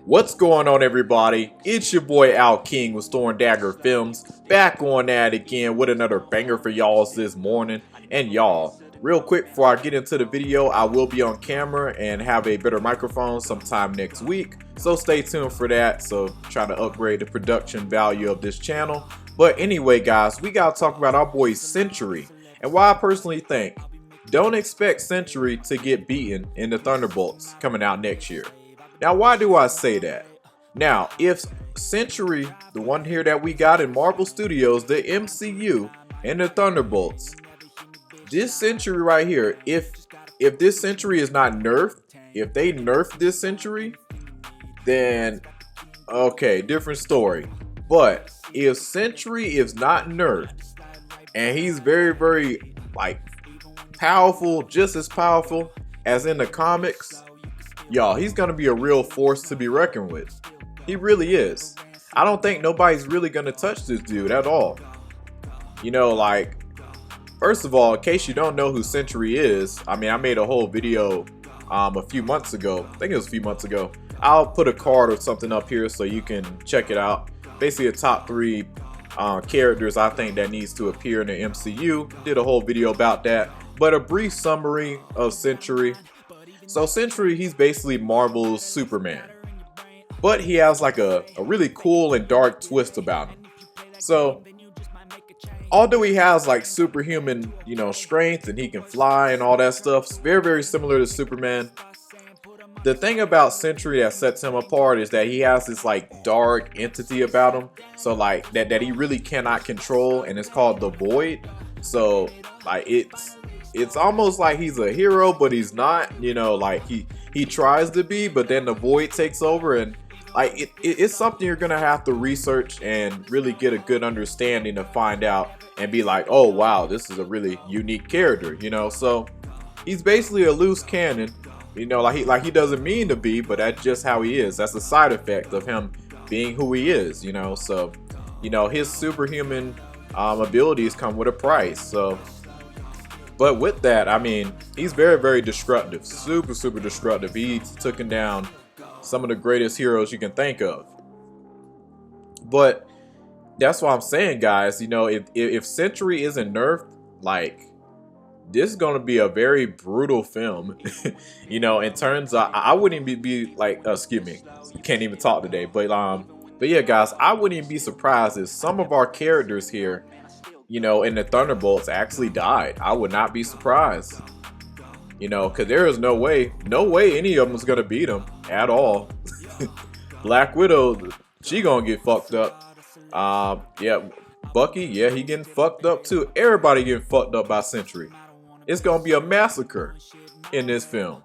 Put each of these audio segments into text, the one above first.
What's going on, everybody? It's your boy Al King with Storm Dagger Films, back on that again with another banger for y'all this morning. And y'all, real quick before I get into the video, I will be on camera and have a better microphone sometime next week, so stay tuned for that. So try to upgrade the production value of this channel. But anyway guys, we gotta talk about our boy Sentry, and why I personally think don't expect Sentry to get beaten in the Thunderbolts coming out next year. Now, why do I say that? Now, if Sentry, the one here that we got in Marvel Studios, the MCU, and the Thunderbolts, this Sentry right here, if this Sentry is not nerfed, if they nerf this Sentry, then okay, different story. But if Sentry is not nerfed, and he's very like powerful, just as powerful as in the comics, y'all, he's gonna be a real force to be reckoned with. He really is. I don't think nobody's really gonna touch this dude at all. You know, like, first of all, in case you don't know who Sentry is, I mean, I made a whole video a few months ago. I think it was a few months ago. I'll put a card or something up here so you can check it out. Basically, the top 3 characters I think that needs to appear in the MCU. Did a whole video about that. But a brief summary of Sentry. So Sentry, he's basically Marvel's Superman, but he has like a really cool and dark twist about him. So although he has like superhuman, you know, strength and he can fly and all that stuff, it's very similar to Superman. The thing about Sentry that sets him apart is that he has this like dark entity about him, so like that he really cannot control, and it's called the Void. So like it's almost like he's a hero, but he's not, you know, like he tries to be, but then the Void takes over, and like it's something you're gonna have to research and really get a good understanding to find out and be like, oh wow, this is a really unique character, you know. So he's basically a loose cannon, you know, like he doesn't mean to be, but that's just how he is. That's a side effect of him being who he is, you know. So, you know, his superhuman abilities come with a price. So, but with that, I mean, he's very destructive, super destructive. He's taken down some of the greatest heroes you can think of. But that's what I'm saying, guys. You know, if Sentry isn't nerfed, like, this is gonna be a very brutal film. You know, in terms of, I wouldn't be like, excuse me, can't even talk today. But yeah, guys, I wouldn't even be surprised if some of our characters here, you know, in the Thunderbolts actually died. I would not be surprised. You know, because there is no way any of them is gonna beat him at all. Black Widow, she gonna get fucked up. Yeah, Bucky, yeah, he getting fucked up too. Everybody getting fucked up by Sentry. It's gonna be a massacre in this film.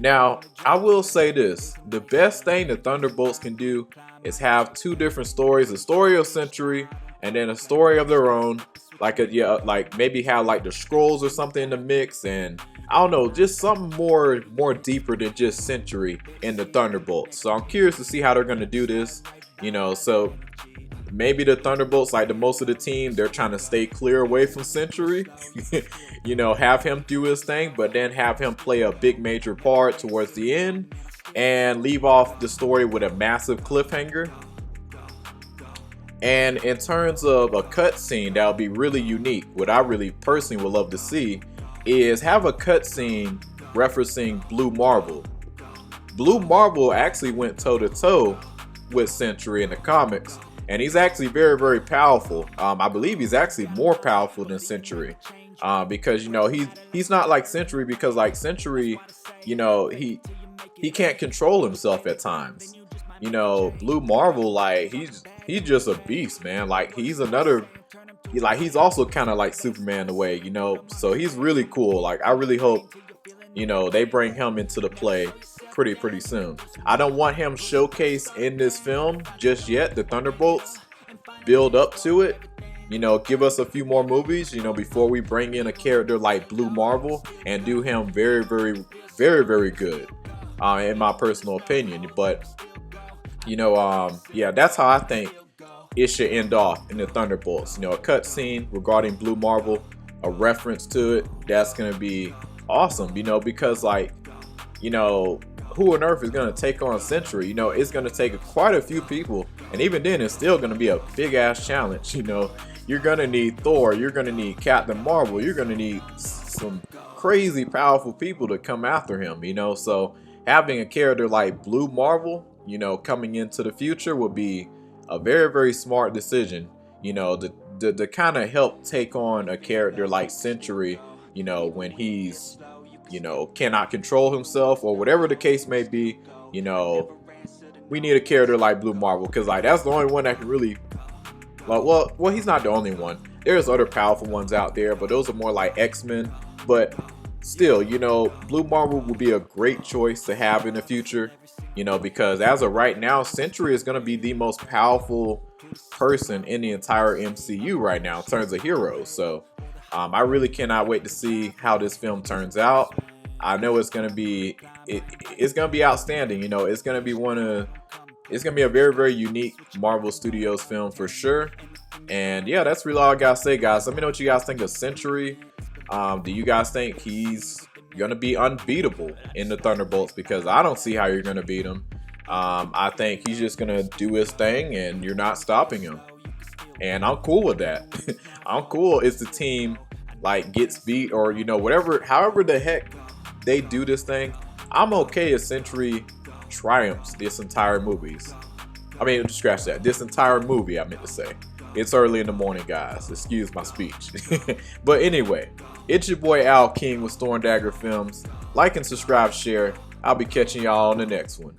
Now, I will say this: the best thing the Thunderbolts can do is have 2 different stories: a story of Sentry and then a story of their own. Like like maybe have like the Skrulls or something in the mix, and I don't know, just something more deeper than just Sentry in the Thunderbolts. So I'm curious to see how they're gonna do this. You know, so maybe the Thunderbolts, like the most of the team, they're trying to stay clear away from Sentry. You know, have him do his thing, but then have him play a big major part towards the end and leave off the story with a massive cliffhanger. And in terms of a cutscene that would be really unique, what I really personally would love to see is have a cutscene referencing Blue Marvel. Blue Marvel actually went toe-to-toe with Sentry in the comics, and he's actually very powerful. I believe he's actually more powerful than Sentry, because, you know, he's not like Sentry, because like Sentry, you know, he can't control himself at times. You know, Blue Marvel, like he's just a beast, man. Like he's also kind of like Superman in a way, you know. So he's really cool. Like I really hope, you know, they bring him into the play pretty soon. I don't want him showcased in this film just yet. The Thunderbolts, build up to it. You know, give us a few more movies, you know, before we bring in a character like Blue Marvel and do him very good, in my personal opinion. But you know, yeah, that's how I think it should end off in the Thunderbolts. You know, a cutscene regarding Blue Marvel, a reference to it. That's gonna be awesome. You know, because like, you know, who on earth is going to take on Sentry? You know, it's going to take quite a few people, and even then it's still going to be a big ass challenge. You know, you're going to need Thor, you're going to need Captain Marvel, you're going to need some crazy powerful people to come after him, you know. So having a character like Blue Marvel, you know, coming into the future would be a very, very smart decision, you know, to kind of help take on a character like Sentry, you know, when he's, you know, cannot control himself or whatever the case may be. You know, we need a character like Blue Marvel, because like that's the only one that can really, like, well, he's not the only one. There's other powerful ones out there, but those are more like X-Men. But still, you know, Blue Marvel will be a great choice to have in the future, you know, because as of right now, Sentry is going to be the most powerful person in the entire MCU right now in terms of heroes. So I really cannot wait to see how this film turns out. I know it's going to be it's going to be outstanding. You know, it's going to be it's going to be a very, very unique Marvel Studios film for sure. And yeah, that's really all I gotta say, guys. Let me know what you guys think of Sentry. Do you guys think he's gonna be unbeatable in the Thunderbolts? Because I don't see how you're gonna beat him. I think he's just gonna do his thing and you're not stopping him, and I'm cool with that. I'm cool if the team like gets beat, or you know, whatever, however the heck they do this thing. I'm okay if Sentry triumphs this entire movies. I mean, scratch that. This entire movie, I meant to say. It's early in the morning, guys. Excuse my speech. But anyway, it's your boy Al King with Storm Dagger Films. Like and subscribe, share. I'll be catching y'all on the next one.